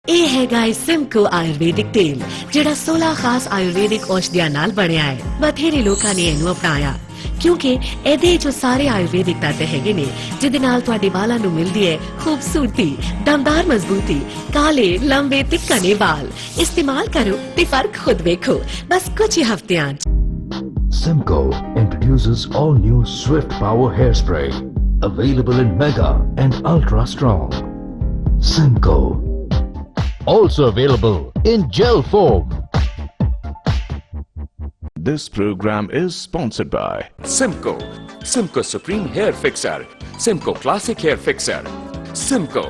ਇਹ ਹੈਗਾ ਸਿਮਕੋ ਆਯੁਰਵੈਦਿਕ ਤੇਲ ਜਿਹੜਾ 16 ਖਾਸ ਆਯੁਰਵੈਦਿਕ ਔਸ਼ਧੀਆਂ ਨਾਲ ਬਣਿਆ ਹੈ। ਬਥੇਰੇ ਲੋਕਾਂ ਨੇ ਇਹਨੂੰ ਅਪਣਾਇਆ ਕਿਉਂਕਿ ਇਹਦੇ ਜੋ ਸਾਰੇ ਆਯੁਰਵੈਦਿਕ ਤੱਤ ਹੈਗੇ ਨੇ ਜਿਹਦੇ ਨਾਲ ਤੁਹਾਡੇ ਵਾਲਾਂ ਨੂੰ ਮਿਲਦੀ ਹੈ ਖੂਬਸੂਰਤੀ, ਦਮਦਾਰ ਮਜ਼ਬੂਤੀ, ਕਾਲੇ ਲੰਬੇ ਤੇ ਘਣੇ ਵਾਲ। ਇਸਤੇਮਾਲ ਕਰੋ ਤੇ ਫਰਕ ਖੁਦ ਵੇਖੋ ਬਸ ਕੁਝ ਹੀ ਹਫ਼ਤਿਆਂ 'ਚ। Simco introduces all new Swift Power Hairspray, available in Mega and Ultra Strong. Simco. Also available in gel form. This program is sponsored by Simco, Simco Supreme Hair Fixer, Simco Classic Hair Fixer, Simco.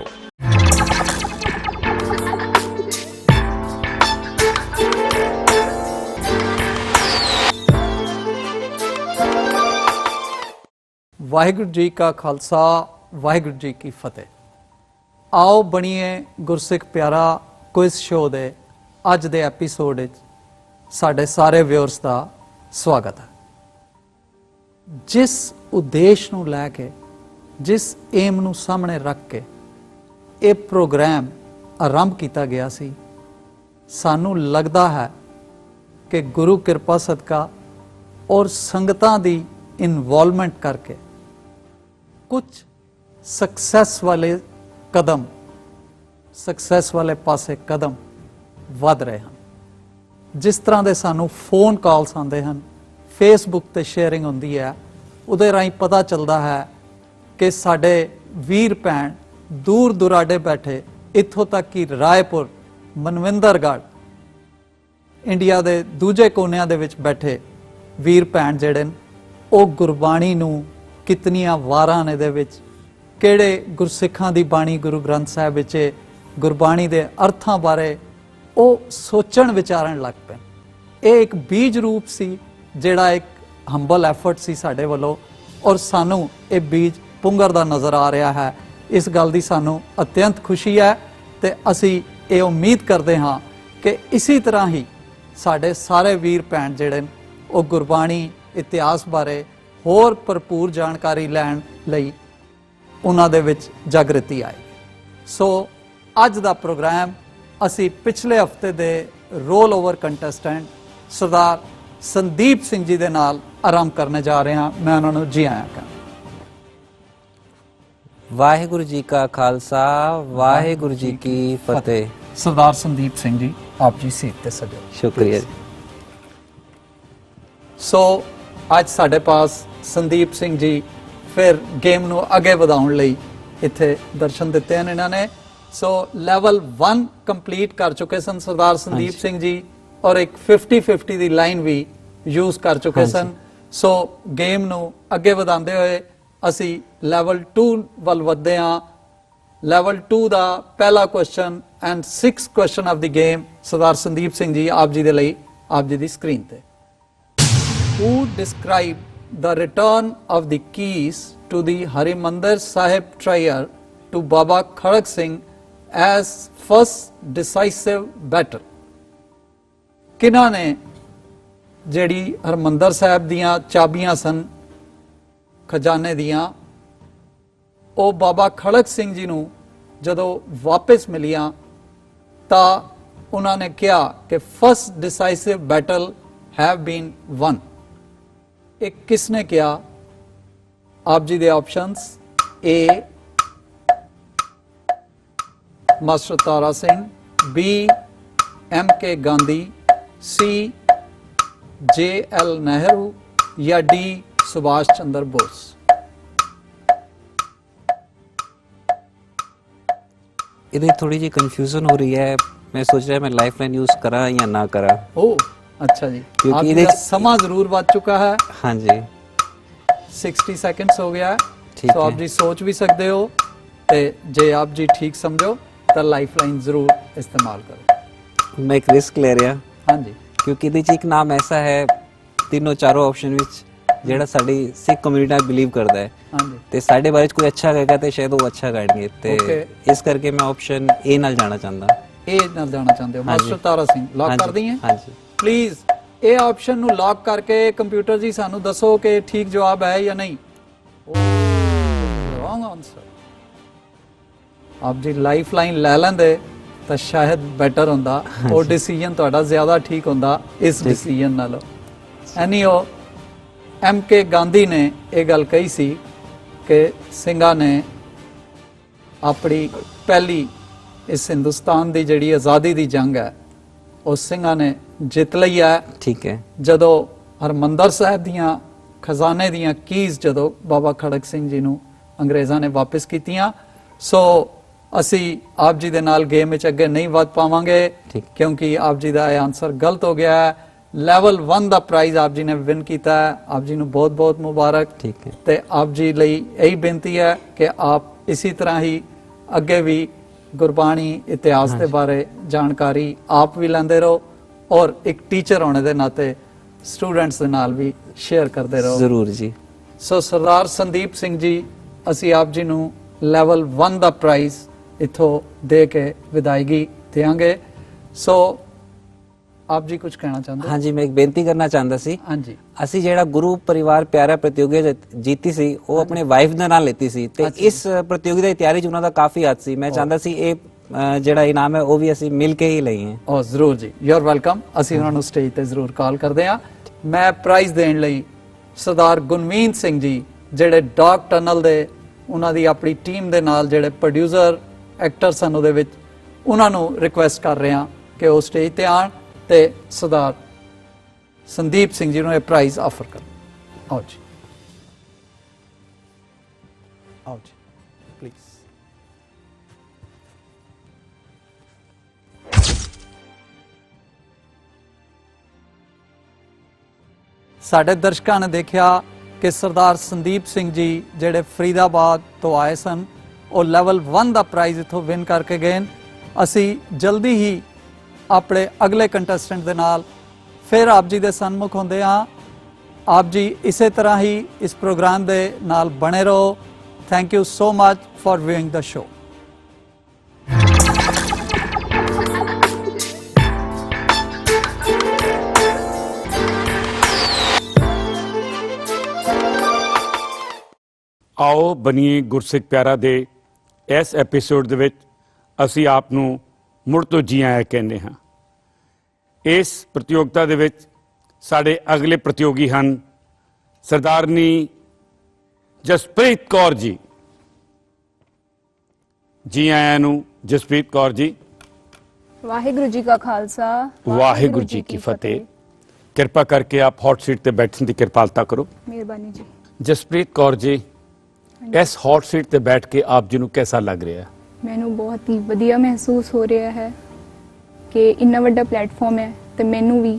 Waheguru ji ਕਾ ਖਾਲਸਾ, ਵਾਹਿਗੁਰੂ ਜੀ ਕੀ ਫਤਿਹ। ਆਓ ਬਣੀਏ ਗੁਰਸਿੱਖ ਪਿਆਰਾ quiz show ਦੇ ਅੱਜ ਦੇ episode ਵਿੱਚ ਸਾਡੇ ਸਾਰੇ ਵਿਊਅਰਸ ਦਾ ਸਵਾਗਤ ਹੈ। ਜਿਸ ਉਦੇਸ਼ ਨੂੰ ਲੈ ਕੇ, ਜਿਸ ਏਮ ਨੂੰ ਸਾਹਮਣੇ ਰੱਖ ਕੇ ਇਹ ਪ੍ਰੋਗਰਾਮ ਆਰੰਭ ਕੀਤਾ ਗਿਆ ਸੀ, ਸਾਨੂੰ ਲੱਗਦਾ ਹੈ ਕਿ ਗੁਰੂ ਕਿਰਪਾ ਸਦਕਾ ਔਰ ਸੰਗਤਾਂ ਦੀ ਇਨਵੋਲਵਮੈਂਟ ਕਰਕੇ ਕੁਝ ਸਕਸੈਸ ਵਾਲੇ ਕਦਮ, ਸਕਸੈਸ ਵਾਲੇ ਪਾਸੇ ਕਦਮ ਵੱਧ ਰਹੇ ਹਨ। ਜਿਸ ਤਰ੍ਹਾਂ ਦੇ ਸਾਨੂੰ ਫੋਨ ਕਾਲਸ ਆਉਂਦੇ ਹਨ, ਫੇਸਬੁੱਕ ਤੇ ਸ਼ੇਅਰਿੰਗ ਹੁੰਦੀ ਹੈ, ਉਹਦੇ ਰਾਹੀਂ ਪਤਾ ਚੱਲਦਾ ਹੈ ਕਿ ਸਾਡੇ ਵੀਰ ਭੈਣ ਦੂਰ ਦੁਰਾਡੇ ਬੈਠੇ, ਇੱਥੋਂ ਤੱਕ ਕਿ ਰਾਏਪੁਰ, ਮਨਵਿੰਦਰਗੜ੍ਹ, ਇੰਡੀਆ ਦੇ ਦੂਜੇ ਕੋਨਿਆਂ ਦੇ ਵਿੱਚ ਬੈਠੇ ਵੀਰ ਭੈਣ ਜਿਹੜੇ ਨੇ ਉਹ ਗੁਰਬਾਣੀ ਨੂੰ ਕਿਤਨੀਆਂ ਵਾਰਾਂ ਨੇ ਦੇ ਵਿੱਚ, ਕਿਹੜੇ ਗੁਰਸਿੱਖਾਂ ਦੀ ਬਾਣੀ ਗੁਰੂ ਗ੍ਰੰਥ ਸਾਹਿਬ ਵਿੱਚ ਗੁਰਬਾਣੀ ਦੇ ਅਰਥਾਂ ਬਾਰੇ ਉਹ ਸੋਚਣ ਵਿਚਾਰਨ ਲੱਗ ਪਏ। ਇਹ ਇੱਕ ਬੀਜ ਰੂਪ ਸੀ ਜਿਹੜਾ ਇੱਕ ਹੰਬਲ ਐਫਰਟ ਸੀ ਸਾਡੇ ਵੱਲੋਂ, ਔਰ ਸਾਨੂੰ ਇਹ ਬੀਜ ਪੁੰਗਰਦਾ ਨਜ਼ਰ ਆ ਰਿਹਾ ਹੈ। ਇਸ ਗੱਲ ਦੀ ਸਾਨੂੰ ਅਤਿਅੰਤ ਖੁਸ਼ੀ ਹੈ ਤੇ ਅਸੀਂ ਇਹ ਉਮੀਦ ਕਰਦੇ ਹਾਂ ਕਿ ਇਸੇ ਤਰ੍ਹਾਂ ਹੀ ਸਾਡੇ ਸਾਰੇ ਵੀਰ ਭੈਣ ਜਿਹੜੇ ਨੇ ਉਹ ਗੁਰਬਾਣੀ ਇਤਿਹਾਸ ਬਾਰੇ ਹੋਰ ਭਰਪੂਰ ਜਾਣਕਾਰੀ ਲੈਣ ਲਈ ਉਹਨਾਂ ਦੇ ਵਿੱਚ ਜਾਗ੍ਰਿਤੀ ਆਏ। ਸੋ ਅੱਜ ਦਾ ਪ੍ਰੋਗਰਾਮ ਅਸੀਂ ਪਿਛਲੇ ਹਫਤੇ ਦੇ ਰੋਲ ਓਵਰ ਕੰਟੈਸਟੈਂਟ ਸਰਦਾਰ ਸੰਦੀਪ ਸਿੰਘ ਜੀ ਦੇ ਨਾਲ ਆਰੰਭ ਕਰਨ ਜਾ ਰਹੇ ਹਾਂ। ਮੈਂ ਉਹਨਾਂ ਨੂੰ ਜੀ ਆਇਆਂ ਕਹਾਂ। ਵਾਹਿਗੁਰੂ ਜੀ ਕਾ ਖਾਲਸਾ, ਵਾਹਿਗੁਰੂ ਜੀ ਕੀ ਫਤਿਹ। ਸਰਦਾਰ ਸੰਦੀਪ ਸਿੰਘ ਜੀ, ਆਪ ਜੀ ਸੀਟ ਤੇ ਸਜੋ। ਸ਼ੁਕਰੀਆ ਜੀ। ਸੋ ਅੱਜ ਸਾਡੇ ਪਾਸ ਸੰਦੀਪ ਸਿੰਘ ਜੀ ਫਿਰ ਗੇਮ ਨੂੰ ਅੱਗੇ ਵਧਾਉਣ ਲਈ ਇੱਥੇ ਦਰਸ਼ਨ ਦਿੱਤੇ ਹਨ ਇਹਨਾਂ ਨੇ। ਸੋ ਲੈਵਲ 1 ਕੰਪਲੀਟ ਕਰ ਚੁੱਕੇ ਸਨ ਸਰਦਾਰ ਸੰਦੀਪ ਸਿੰਘ ਜੀ, ਔਰ ਇੱਕ 50-50 ਦੀ ਲਾਈਨ ਵੀ ਯੂਜ਼ ਕਰ ਚੁੱਕੇ ਸਨ। ਸੋ ਗੇਮ ਨੂੰ ਅੱਗੇ ਵਧਾਉਂਦੇ ਹੋਏ ਅਸੀਂ ਲੈਵਲ 2 ਵੱਲ ਵਧਦੇ ਹਾਂ। ਲੈਵਲ 2 ਦਾ ਪਹਿਲਾ question and 6th question of the game Sardar Sandeep Singh ji ਆਪ ਜੀ ਦੇ ਲਈ, ਆਪ ਜੀ ਦੀ ਸਕਰੀਨ ਤੇ। Who described the return of the keys to the Harimandir Sahib Trier to Baba Khadak Singh as first decisive battle? ਕਿਹਨਾਂ ਨੇ ਜਿਹੜੀ ਹਰਮੰਦਰ ਸਾਹਿਬ ਦੀਆਂ ਚਾਬੀਆਂ ਸਨ ਖਜ਼ਾਨੇ ਦੀਆਂ, ਉਹ ਬਾਬਾ ਖੜਕ ਸਿੰਘ ਜੀ ਨੂੰ ਜਦੋਂ ਵਾਪਸ ਮਿਲੀਆਂ ਤਾਂ ਉਹਨਾਂ ਨੇ ਕਿਹਾ ਕਿ first decisive battle have been won. ਇਹ ਕਿਸਨੇ ਕਿਹਾ? ਆਪ ਜੀ ਦੇ options: A master Tara Singh, B M.K. Gandhi, C J.L. Nehru ਜਾਂ D ਸੁਭਾਸ਼ ਚੰਦਰ ਬੋਸ। ਇਹਦੀ ਥੋੜੀ ਜਿਹੀ ਕਨਫਿਊਜ਼ਨ ਹੋ ਰਹੀ ਹੈ। ਮੈਂ ਸੋਚ ਰਿਹਾ ਮੈਂ ਲਾਈਫਲਾਈਨ ਯੂਜ਼ ਕਰਾਂ ਜਾਂ ਨਾ ਕਰਾਂ। ਓ अच्छा जी, क्योंकि आपका समा जरूर बच चुका है। हाँ जी, 60 सेकंड्स हो गया है। तो आप जी सोच भी सकते हो, ते जे आप जी ठीक समझो तो लाइफलाइन जरूर इस्तेमाल करो। मैं एक रिस्क ले रहा। हाँ जी, क्योंकि ਇਹਦੇ 'ਚ ਇੱਕ ਨਾਮ ਐਸਾ ਹੈ ਤਿੰਨੋਂ ਚਾਰੋਂ ਆਪਸ਼ਨ ਵਿੱਚ ਜਿਹੜਾ ਸਾਡੀ ਸਿੱਖ ਕਮਿਊਨਿਟੀ ਨਾਲ ਬਿਲੀਵ ਕਰਦਾ ਹੈ। हाँ जी, ਤੇ ਸਾਡੇ ਬਾਰੇ 'ਚ ਕੋਈ ਅੱਛਾ ਕਹੇਗਾ ਤੇ ਸ਼ਾਇਦ ਉਹ ਅੱਛਾ ਗਾਈਡਗੇ ਤੇ ਇਸ ਕਰਕੇ ਮੈਂ ਆਪਸ਼ਨ A ਨਾਲ ਜਾਣਾ ਚਾਹੁੰਦਾ। ए ਨਾਲ ਜਾਣਾ ਚਾਹੁੰਦੇ ਹੋ? ਮਾਸਟਰ ਤਾਰਾ ਸਿੰਘ ਲੌਕ ਕਰ ਦਈਏ? हाँ जी, प्लीज ਇਹ ਆਪਸ਼ਨ ਨੂੰ ਲੌਕ ਕਰਕੇ ਕੰਪਿਊਟਰ ਜੀ ਸਾਨੂੰ ਦੱਸੋ ਕਿ ਠੀਕ ਜਵਾਬ ਹੈ ਜਾਂ ਨਹੀਂ। Wrong answer. ਆਪ ਜੀ ਲਾਈਫਲਾਈਨ ਲੈ ਲੈਂਦੇ ਤਾਂ ਸ਼ਾਇਦ ਬੈਟਰ ਹੁੰਦਾ, ਉਹ ਡਿਸੀਜਨ ਤੁਹਾਡਾ ਜ਼ਿਆਦਾ ਠੀਕ ਹੁੰਦਾ ਇਸ ਡਿਸੀਜਨ ਨਾਲੋਂ। ਐਨੀਓ MK ਗਾਂਧੀ ਨੇ ਇਹ ਗੱਲ ਕਹੀ ਸੀ ਕਿ ਸਿੰਘਾਂ ਨੇ ਆਪਣੀ ਪਹਿਲੀ ਇਸ ਹਿੰਦੁਸਤਾਨ ਦੀ ਜਿਹੜੀ ਆਜ਼ਾਦੀ ਦੀ ਜੰਗ ਹੈ ਉਹ ਸਿੰਘਾਂ ਨੇ ਜਿੱਤ ਲਈ ਹੈ। ਠੀਕ ਹੈ। ਜਦੋਂ ਹਰਮੰਦਰ ਸਾਹਿਬ ਦੀਆਂ ਖਜ਼ਾਨੇ ਦੀਆਂ ਕੀਜ਼ ਜਦੋਂ ਬਾਬਾ ਖੜਕ ਸਿੰਘ ਜੀ ਨੂੰ ਅੰਗਰੇਜ਼ਾਂ ਨੇ ਵਾਪਸ ਕੀਤੀਆਂ, ਸੋ ਅਸੀਂ ਆਪ ਜੀ ਦੇ ਨਾਲ ਗੇਮ ਵਿੱਚ ਅੱਗੇ ਨਹੀਂ ਵਧ ਪਾਵਾਂਗੇ ਕਿਉਂਕਿ ਆਪ ਜੀ ਦਾ ਇਹ ਆਨਸਰ ਗਲਤ ਹੋ ਗਿਆ ਹੈ। ਲੈਵਲ 1 ਦਾ ਪ੍ਰਾਈਜ਼ ਆਪ ਜੀ ਨੇ ਵਿਨ ਕੀਤਾ ਹੈ। ਆਪ ਜੀ ਨੂੰ ਬਹੁਤ ਬਹੁਤ ਮੁਬਾਰਕ। ਠੀਕ ਹੈ। ਤੇ ਆਪ ਜੀ ਲਈ ਇਹੀ ਬੇਨਤੀ ਹੈ ਕਿ ਆਪ ਇਸੇ ਤਰ੍ਹਾਂ ਹੀ ਅੱਗੇ ਵੀ ਗੁਰਬਾਣੀ ਇਤਿਹਾਸ ਦੇ ਬਾਰੇ ਜਾਣਕਾਰੀ ਆਪ ਵੀ ਲੈਂਦੇ ਰਹੋ ਔਰ ਇੱਕ ਟੀਚਰ ਹੋਣੇ ਦੇ ਨਾਤੇ ਸਟੂਡੈਂਟਸ ਦੇ ਨਾਲ ਵੀ ਸ਼ੇਅਰ ਕਰਦੇ ਰਹੋ। ਜ਼ਰੂਰ ਜੀ। ਸੋ ਸਰਦਾਰ ਸੰਦੀਪ ਸਿੰਘ ਜੀ, ਅਸੀਂ ਆਪ ਜੀ ਨੂੰ ਲੈਵਲ 1 ਦਾ ਪ੍ਰਾਈਜ਼ ਇਥੋਂ ਦੇ ਕੇ ਵਿਦਾਇਗੀ ਦੇਵਾਂਗੇ। ਸੋ ਆਪ ਜੀ ਕੁਝ ਕਹਿਣਾ ਚਾਹੁੰਦੇ? ਹਾਂਜੀ, ਮੈਂ ਇੱਕ ਬੇਨਤੀ ਕਰਨਾ ਚਾਹੁੰਦਾ ਸੀ। ਹਾਂਜੀ। ਅਸੀਂ ਜਿਹੜਾ ਗੁਰੂ ਪਰਿਵਾਰ ਪਿਆਰਾ ਪ੍ਰਤੀਯੋਗਿਤਾ ਜੀਤੀ ਸੀ ਉਹ ਆਪਣੇ ਵਾਈਫ ਦੇ ਨਾਲ ਲੈਤੀ ਸੀ ਤੇ ਇਸ ਪ੍ਰਤੀਯੋਗਿਤਾ ਦੀ ਤਿਆਰੀ 'ਚ ਉਹਨਾਂ ਦਾ ਕਾਫੀ ਹੱਥ ਸੀ। ਮੈਂ ਚਾਹੁੰਦਾ ਸੀ ਇਹ ਜਿਹੜਾ ਇਨਾਮ ਹੈ ਉਹ ਵੀ ਅਸੀਂ ਮਿਲ ਕੇ ਹੀ ਲਈਏ। ਓ ਜ਼ਰੂਰ ਜੀ, ਯੂ ਆਰ ਵੈਲਕਮ। ਅਸੀਂ ਉਹਨਾਂ ਨੂੰ ਸਟੇਜ ਤੇ ਜ਼ਰੂਰ ਕਾਲ ਕਰਦੇ ਹਾਂ। ਮੈਂ ਪ੍ਰਾਈਜ਼ ਦੇਣ ਲਈ ਸਰਦਾਰ ਗੁਰਮੀਤ ਸਿੰਘ ਜੀ, ਜਿਹੜੇ ਡਾਕ ਟਨਲ ਦੇ ਉਹਨਾਂ ਦੀ ਆਪਣੀ ਟੀਮ ਦੇ ਨਾਲ ਜਿਹੜੇ ਪ੍ਰੋਡਿਊਸਰ ਐਕਟਰ ਸਨ ਉਹਦੇ ਵਿੱਚ, ਉਹਨਾਂ ਨੂੰ ਰਿਕੁਐਸਟ ਕਰ ਰਿਹਾ ਕਿ ਉਹ ਸਟੇਜ ਤੇ ਆਣ ਤੇ ਸਰਦਾਰ ਸੰਦੀਪ ਸਿੰਘ ਜੀ ਨੂੰ ਇਹ ਪ੍ਰਾਈਜ਼ ਆਫਰ ਕਰਨ। ਆਓ ਜੀ, ਆਓ ਜੀ ਪਲੀਜ਼। ਸਾਡੇ ਦਰਸ਼ਕਾਂ ਨੇ ਦੇਖਿਆ ਕਿ ਸਰਦਾਰ ਸੰਦੀਪ ਸਿੰਘ ਜੀ ਜਿਹੜੇ ਫਰੀਦਾਬਾਦ ਤੋਂ ਆਏ ਸਨ, ਉਹ ਲੈਵਲ 1 ਦਾ ਪ੍ਰਾਈਜ਼ ਇਥੋਂ ਵਿਨ ਕਰਕੇ ਗਏ। ਅਸੀਂ ਜਲਦੀ ਹੀ ਆਪਣੇ ਅਗਲੇ ਕੰਟੈਸਟੈਂਟ ਦੇ ਨਾਲ ਫਿਰ ਆਪ ਜੀ ਦੇ ਸਨਮੁਖ ਹੁੰਦੇ ਹਾਂ। ਆਪ ਜੀ ਇਸੇ ਤਰ੍ਹਾਂ ਹੀ ਇਸ ਪ੍ਰੋਗਰਾਮ ਦੇ ਨਾਲ ਬਣੇ ਰਹੋ। Thank you so much for viewing the show. ਆਓ ਬਣੀਏ ਗੁਰਸਿੱਖ ਪਿਆਰਾ ਦੇ ਇਸ ਐਪੀਸੋਡ ਦੇ ਵਿੱਚ ਅਸੀਂ ਆਪ ਨੂੰ ਮੁੜ ਤੋਂ ਜੀ ਆਇਆਂ ਕਹਿੰਦੇ ਹਾਂ। ਇਸ ਪ੍ਰਤੀਯੋਗਤਾ ਦੇ ਵਿੱਚ ਸਾਡੇ ਅਗਲੇ ਪ੍ਰਤੀਯੋਗੀ ਹਨ ਸਰਦਾਰਨੀ ਜਸਪ੍ਰੀਤ ਕੌਰ ਜੀ। ਜੀ ਆਇਆਂ ਨੂੰ ਜਸਪ੍ਰੀਤ ਕੌਰ ਜੀ। ਵਾਹਿਗੁਰੂ ਜੀ ਕਾ ਖਾਲਸਾ, ਵਾਹਿਗੁਰੂ ਜੀ ਕੀ ਫਤਿਹ। ਕਿਰਪਾ ਕਰਕੇ ਆਪ ਹੌਟ ਸੀਟ ਤੇ ਬੈਠਣ ਦੀ ਕਿਰਪਾਲਤਾ ਕਰੋ। ਮਿਹਰਬਾਨੀ ਜੀ। ਜਸਪ੍ਰੀਤ ਕੌਰ ਜੀ, ਇਸ ਹੌਟ ਸੀਟ ਤੇ ਬੈਠ ਕੇ ਆਪ ਜੀ ਨੂੰ ਕਿਹਦਾ ਲੱਗ ਰਿਹਾ ਹੈ? ਮੈਨੂੰ ਬਹੁਤ ਹੀ ਵਧੀਆ ਮਹਿਸੂਸ ਹੋ ਰਿਹਾ ਹੈ ਕਿ ਇੰਨਾ ਵੱਡਾ ਪਲੇਟਫਾਰਮ ਹੈ ਤੇ ਮੈਨੂੰ ਵੀ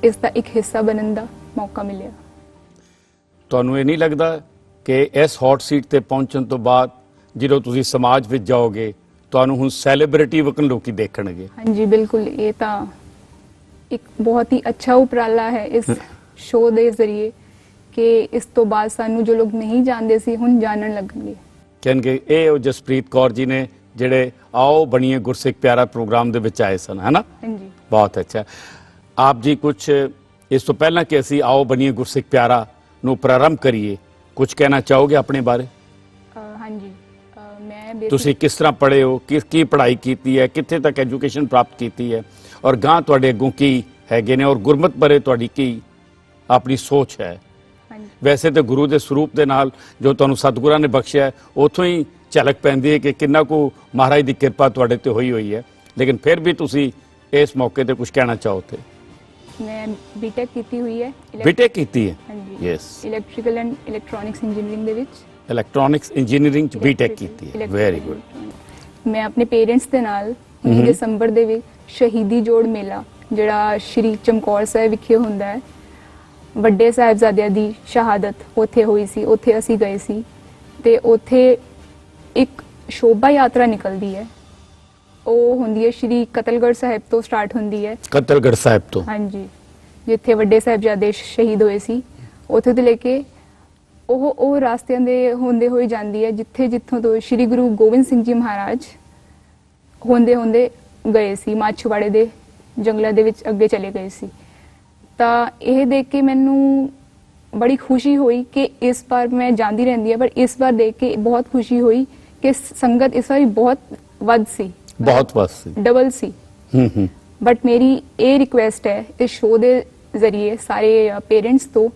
ਇਸ ਦਾ ਇੱਕ ਹਿੱਸਾ ਬਣਨ ਦਾ ਮੌਕਾ ਮਿਲਿਆ। ਤੁਹਾਨੂੰ ਇਹ ਨਹੀਂ ਲੱਗਦਾ ਕਿ ਇਸ ਹੌਟ ਸੀਟ ਤੇ ਪਹੁੰਚਣ ਤੋਂ ਬਾਅਦ ਜਦੋਂ ਤੁਸੀਂ ਸਮਾਜ ਵਿੱਚ ਜਾਓਗੇ ਤੁਹਾਨੂੰ ਹੁਣ ਸੈਲੀਬ੍ਰਿਟੀ ਵਕਨ ਲੋਕੀ ਦੇਖਣਗੇ? ਹਾਂਜੀ ਬਿਲਕੁਲ, ਇਹ ਤਾਂ ਇੱਕ ਬਹੁਤ ਹੀ ਅੱਛਾ ਉਪਰਾਲਾ ਹੈ ਇਸ ਸ਼ੋਅ ਦੇ ਜ਼ਰੀਏ ਕਿ ਇਸ ਤੋਂ ਬਾਅਦ ਸਾਨੂੰ ਜੋ ਲੋਕ ਨਹੀਂ ਜਾਣਦੇ ਸੀ ਹੁਣ ਜਾਣਨ ਲੱਗਣਗੇ। ਕਹਿਣਗੇ ਇਹ ਉਹ ਜਸਪ੍ਰੀਤ ਕੌਰ ਜੀ ਨੇ ਜਿਹੜੇ ਆਓ ਬਣੀਏ ਗੁਰਸਿੱਖ ਪਿਆਰਾ ਪ੍ਰੋਗਰਾਮ ਦੇ ਵਿੱਚ ਆਏ ਸਨ, ਹੈ ਨਾ? ਹਾਂਜੀ। ਬਹੁਤ ਅੱਛਾ। ਆਪ ਜੀ ਕੁਝ ਇਸ ਤੋਂ ਪਹਿਲਾਂ ਕਿ ਅਸੀਂ ਆਓ ਬਣੀਏ ਗੁਰਸਿੱਖ ਪਿਆਰਾ ਨੂੰ ਪ੍ਰਾਰੰਭ ਕਰੀਏ, ਕੁਝ ਕਹਿਣਾ ਚਾਹੋਗੇ ਆਪਣੇ ਬਾਰੇ? ਹਾਂਜੀ, ਮੈਂ ਤੁਸੀਂ ਕਿਸ ਤਰ੍ਹਾਂ ਪੜ੍ਹੇ ਹੋ, ਕੀ ਪੜ੍ਹਾਈ ਕੀਤੀ ਹੈ, ਕਿੱਥੇ ਤੱਕ ਐਜੂਕੇਸ਼ਨ ਪ੍ਰਾਪਤ ਕੀਤੀ ਹੈ ਔਰ ਗਾਂ ਤੁਹਾਡੇ ਅੱਗੋਂ ਕੀ ਹੈਗੇ ਨੇ ਔਰ ਗੁਰਮਤ ਬਾਰੇ ਤੁਹਾਡੀ ਕੀ ਆਪਣੀ ਸੋਚ ਹੈ? ਵੈਸੇ ਤਾਂ ਗੁਰੂ ਦੇ ਸਰੂਪ ਦੇ ਨਾਲ ਜੋ ਤੁਹਾਨੂੰ ਸਤਿਗੁਰਾਂ ਨੇ ਬਖਸ਼ਿਆ ਉਥੋਂ ਹੀ ਝਲਕ ਪੈਂਦੀ ਹੈ ਕਿ ਕਿੰਨਾ ਕੁ ਮਹਾਰਾਜ ਦੀ ਕਿਰਪਾ ਤੁਹਾਡੇ ਤੇ ਹੋਈ ਹੈ, ਲੇਕਿਨ ਫਿਰ ਵੀ ਤੁਸੀਂ ਇਸ ਮੌਕੇ ਤੇ ਕੁਝ ਕਹਿਣਾ ਚਾਹੋ ਤੇ? ਮੈਂ ਬੀਟੈਕ ਕੀਤੀ ਹੋਈ ਹੈ। ਬੀਟੈਕ ਕੀਤੀ ਹੈ? ਹਾਂਜੀ। Yes. Electrical and electronics engineering ਦੇ ਵਿੱਚ। ਇਲੈਕਟ੍ਰੋਨਿਕਸ ਇੰਜੀਨੀਅਰਿੰਗ ਚ ਬੀਟੈਕ ਕੀਤੀ ਹੈ, ਵੈਰੀ ਗੁੱਡ। ਮੈਂ ਆਪਣੇ ਪੇਰੈਂਟਸ ਦੇ ਨਾਲ 19 ਦਸੰਬਰ ਦੇ ਵਿੱਚ ਸ਼ਹੀਦੀ ਜੋੜ ਮੇਲਾ ਜਿਹੜਾ ਸ਼੍ਰੀ ਚਮਕੌਰ ਸਾਹਿਬ ਵਿਖੇ ਹੁੰਦਾ ਹੈ, ਵੱਡੇ ਸਾਹਿਬਜ਼ਾਦਿਆਂ ਦੀ ਸ਼ਹਾਦਤ ਉੱਥੇ ਹੋਈ ਸੀ, ਉੱਥੇ ਅਸੀਂ ਗਏ ਸੀ ਤੇ ਉੱਥੇ ਇੱਕ ਸ਼ੋਭਾ ਯਾਤਰਾ ਨਿਕਲਦੀ ਹੈ। ਉਹ ਹੁੰਦੀ ਹੈ ਸ਼੍ਰੀ ਕਤਲਗੜ੍ਹ ਸਾਹਿਬ ਤੋਂ ਸਟਾਰਟ ਹੁੰਦੀ ਹੈ। ਕਤਲਗੜ੍ਹ ਸਾਹਿਬ ਤੋਂ? ਹਾਂਜੀ, ਜਿੱਥੇ ਵੱਡੇ ਸਾਹਿਬਜ਼ਾਦੇ ਸ਼ਹੀਦ ਹੋਏ ਸੀ ਉੱਥੇ ਤੋਂ ਲੈ ਕੇ ਉਹ ਰਾਸਤਿਆਂ ਦੇ ਹੁੰਦੇ ਹੋਈ ਜਾਂਦੀ ਹੈ ਜਿੱਥੋਂ ਤੋਂ ਸ਼੍ਰੀ ਗੁਰੂ ਗੋਬਿੰਦ ਸਿੰਘ ਜੀ ਮਹਾਰਾਜ ਹੁੰਦੇ ਗਏ ਸੀ, ਮਾਛੀਵਾੜੇ ਦੇ ਜੰਗਲਾਂ ਦੇ ਵਿੱਚ ਅੱਗੇ ਚਲੇ ਗਏ ਸੀ। ਤਾਂ ਇਹ ਦੇਖ ਕੇ ਮੈਨੂੰ ਬੜੀ ਖੁਸ਼ੀ ਹੋਈ ਕਿ ਇਸ ਵਾਰ ਮੈਂ ਜਾਂਦੀ ਰਹਿੰਦੀ ਹਾਂ, ਪਰ ਇਸ ਵਾਰ ਦੇਖ ਕੇ ਬਹੁਤ ਖੁਸ਼ੀ ਹੋਈ ਕਿ ਸੰਗਤ ਇਸ ਵਾਰ ਬਹੁਤ ਵੱਧ ਸੀ। ਬਹੁਤ ਬਸ ਸੀ। Double C. ਬਟ ਮੇਰੀ ਇਹ ਰਿਕੁਐਸਟ ਹੈ ਇਸ ਸ਼ੋਅ ਦੇ ਜ਼ਰੀਏ ਸਾਰੇ ਪੇਰੈਂਟਸ ਤੋਂ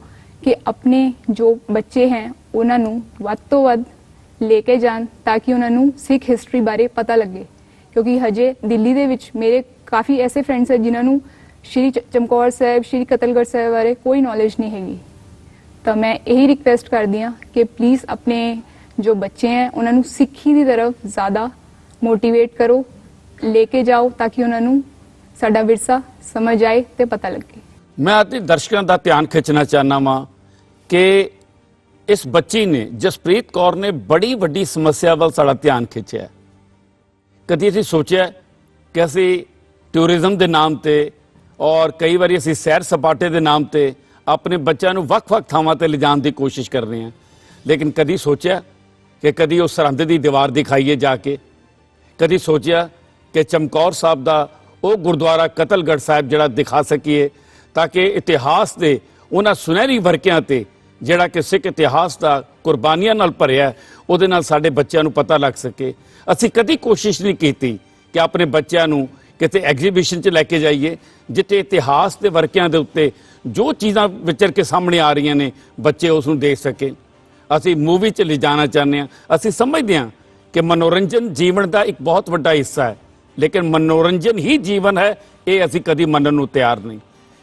ਕਿ ਆਪਣੇ ਜੋ ਬੱਚੇ ਹੈ ਉਹਨਾਂ ਨੂੰ ਵੱਧ ਤੋਂ ਵੱਧ ਲੈ ਕੇ ਜਾਣ ਤਾਂ ਕਿ ਉਹਨਾਂ ਨੂੰ ਸਿੱਖ ਹਿਸਟਰੀ ਬਾਰੇ ਪਤਾ ਲੱਗੇ, ਕਿਉਂਕਿ ਹਜੇ ਦਿੱਲੀ ਦੇ ਵਿੱਚ ਮੇਰੇ ਕਾਫੀ ਐਸੇ ਫਰੈਂਡਸ ਹੈ ਜਿਨ੍ਹਾਂ ਨੂੰ ਸ਼੍ਰੀ ਚਮਕੌਰ ਸਾਹਿਬ, ਸ਼੍ਰੀ ਕਤਲਗੜ੍ਹ ਸਾਹਿਬ ਬਾਰੇ ਕੋਈ ਨੌਲੇਜ ਨਹੀਂ ਹੈਗੀ। ਤਾਂ ਮੈਂ ਇਹੀ ਰਿਕਵੈਸਟ ਕਰਦੀ ਹਾਂ ਕਿ ਪਲੀਜ਼ ਆਪਣੇ ਜੋ ਬੱਚੇ ਹੈ ਉਹਨਾਂ ਨੂੰ ਸਿੱਖੀ ਦੀ ਤਰਫ ਜ਼ਿਆਦਾ ਮੋਟੀਵੇਟ ਕਰੋ, ਲੈ ਕੇ ਜਾਓ ਤਾਂ ਕਿ ਉਹਨਾਂ ਨੂੰ ਸਾਡਾ ਵਿਰਸਾ ਸਮਝ ਆਏ ਤੇ ਪਤਾ ਲੱਗੇ। ਮੈਂ ਅਤੇ ਦਰਸ਼ਕਾਂ ਦਾ ਧਿਆਨ ਖਿੱਚਣਾ ਚਾਹੁੰਦਾ ਵਾਂ ਕਿ ਇਸ ਬੱਚੀ ਨੇ, ਜਸਪ੍ਰੀਤ ਕੌਰ ਨੇ ਬੜੀ ਵੱਡੀ ਸਮੱਸਿਆ ਵੱਲ ਸਾਡਾ ਧਿਆਨ ਖਿੱਚਿਆ। ਕਦੀ ਅਸੀਂ ਸੋਚਿਆ ਕਿ ਅਸੀਂ ਟੂਰਿਜ਼ਮ ਦੇ ਨਾਮ ਤੇ ਔਰ ਕਈ ਵਾਰੀ ਅਸੀਂ ਸੈਰ ਸਪਾਟੇ ਦੇ ਨਾਮ ਤੇ ਆਪਣੇ ਬੱਚਿਆਂ ਨੂੰ ਵੱਖ-ਵੱਖ ਥਾਵਾਂ ਤੇ ਲਿਜਾਣ ਦੀ ਕੋਸ਼ਿਸ਼ ਕਰ ਰਹੇ ਹਾਂ, ਲੇਕਿਨ ਕਦੀ ਸੋਚਿਆ ਕਿ ਕਦੀ ਉਹ ਸਰਹੰਦ ਦੀ ਦੀਵਾਰ ਦਿਖਾਈਏ ਜਾ ਕੇ, ਕਦੀ ਸੋਚਿਆ ਕਿ ਚਮਕੌਰ ਸਾਹਿਬ ਦਾ ਉਹ ਗੁਰਦੁਆਰਾ ਕਤਲਗੜ੍ਹ ਸਾਹਿਬ ਜਿਹੜਾ ਦਿਖਾ ਸਕੀਏ ਤਾਂ ਕਿ ਇਤਿਹਾਸ ਦੇ ਉਹਨਾਂ ਸੁਨਹਿਰੀ ਵਰਕਿਆਂ ਤੇ ਜਿਹੜਾ ਕਿ ਸਿੱਖ ਇਤਿਹਾਸ ਦਾ ਕੁਰਬਾਨੀਆਂ ਨਾਲ ਭਰਿਆ ਉਹਦੇ ਨਾਲ ਸਾਡੇ ਬੱਚਿਆਂ ਨੂੰ ਪਤਾ ਲੱਗ ਸਕੇ। ਅਸੀਂ ਕਦੀ ਕੋਸ਼ਿਸ਼ ਨਹੀਂ ਕੀਤੀ ਕਿ ਆਪਣੇ ਬੱਚਿਆਂ ਨੂੰ ਕਿਤੇ ਐਗਜ਼ੀਬਿਸ਼ਨ 'ਚ ਲੈ ਕੇ ਜਾਈਏ ਜਿੱਥੇ ਇਤਿਹਾਸ ਦੇ ਵਰਕਿਆਂ ਦੇ ਉੱਤੇ ਜੋ ਚੀਜ਼ਾਂ ਵਿਚਰ ਕੇ ਸਾਹਮਣੇ ਆ ਰਹੀਆਂ ਨੇ ਬੱਚੇ ਉਸ ਨੂੰ ਦੇਖ ਸਕੇ। ਅਸੀਂ ਮੂਵੀ 'ਚ ਲਿਜਾਣਾ ਚਾਹੁੰਦੇ ਹਾਂ। ਅਸੀਂ ਸਮਝਦੇ ਹਾਂ ਕਿ ਮਨੋਰੰਜਨ ਜੀਵਨ ਦਾ ਇੱਕ ਬਹੁਤ ਵੱਡਾ ਹਿੱਸਾ ਹੈ, ਲੇਕਿਨ ਮਨੋਰੰਜਨ ਹੀ ਜੀਵਨ ਹੈ ਇਹ ਅਸੀਂ ਕਦੀ ਮੰਨਣ ਨੂੰ ਤਿਆਰ ਨਹੀਂ।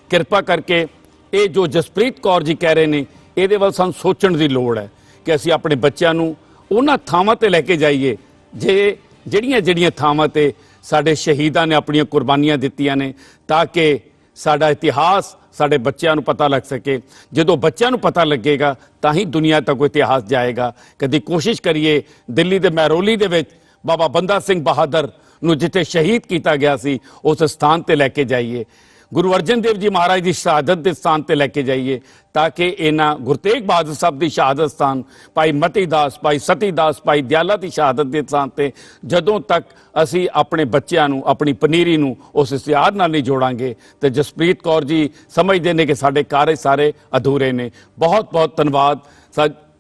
ਕਿਰਪਾ ਕਰਕੇ ਇਹ ਜੋ ਜਸਪ੍ਰੀਤ ਕੌਰ ਜੀ ਕਹਿ ਰਹੇ ਨੇ ਇਹਦੇ ਵੱਲ ਸਾਨੂੰ ਸੋਚਣ ਦੀ ਲੋੜ ਹੈ ਕਿ ਅਸੀਂ ਆਪਣੇ ਬੱਚਿਆਂ ਨੂੰ ਉਹਨਾਂ ਥਾਵਾਂ ਤੇ ਲੈ ਕੇ ਜਾਈਏ ਜਿਹੜੀਆਂ ਥਾਵਾਂ ਤੇ ਸਾਡੇ ਸ਼ਹੀਦਾਂ ਨੇ ਆਪਣੀਆਂ ਕੁਰਬਾਨੀਆਂ ਦਿੱਤੀਆਂ ਨੇ, ਤਾਂ ਕਿ ਸਾਡਾ ਇਤਿਹਾਸ ਸਾਡੇ ਬੱਚਿਆਂ ਨੂੰ ਪਤਾ ਲੱਗ ਸਕੇ। ਜਦੋਂ ਬੱਚਿਆਂ ਨੂੰ ਪਤਾ ਲੱਗੇਗਾ ਤਾਂ ਹੀ ਦੁਨੀਆ ਤੱਕ ਕੋਈ ਇਤਿਹਾਸ ਜਾਏਗਾ। ਕਦੀ ਕੋਸ਼ਿਸ਼ ਕਰੀਏ ਦਿੱਲੀ ਦੇ ਮਹਿਰੌਲੀ ਦੇ ਵਿੱਚ ਬਾਬਾ ਬੰਦਾ ਸਿੰਘ ਬਹਾਦਰ ਨੂੰ ਜਿੱਥੇ ਸ਼ਹੀਦ ਕੀਤਾ ਗਿਆ ਸੀ ਉਸ ਸਥਾਨ ਤੇ ਲੈ ਕੇ ਜਾਈਏ। ਗੁਰੂ ਅਰਜਨ ਦੇਵ ਜੀ ਮਹਾਰਾਜ ਦੀ ਸ਼ਹਾਦਤ ਦੇ ਸਥਾਨ ਤੇ ਲੈ ਕੇ ਜਾਈਏ ਤਾਂ ਕਿ ਇਹਨਾਂ ਗੁਰੂ ਤੇਗ ਬਹਾਦਰ ਸਾਹਿਬ ਦੀ ਸ਼ਹਾਦਤ ਸਥਾਨ, ਭਾਈ ਮਤੀ ਦਾਸ, ਭਾਈ ਸਤੀ ਦਾਸ, ਭਾਈ ਦਿਆਲਾ ਦੀ ਸ਼ਹਾਦਤ ਦੇ ਸਥਾਨ ਤੇ ਜਦੋਂ ਤੱਕ ਅਸੀਂ ਆਪਣੇ ਬੱਚਿਆਂ ਨੂੰ, ਆਪਣੀ ਪਨੀਰੀ ਨੂੰ ਉਸ ਇਸ਼ਤਿਹਾਰ ਨਾਲ ਨਹੀਂ ਜੋੜਾਂਗੇ ਤੇ ਜਸਪ੍ਰੀਤ ਕੌਰ ਜੀ ਸਮਝਦੇ ਨੇ ਕਿ ਸਾਡੇ ਕਾਰਜ ਸਾਰੇ ਅਧੂਰੇ ਨੇ। ਬਹੁਤ ਬਹੁਤ ਧੰਨਵਾਦ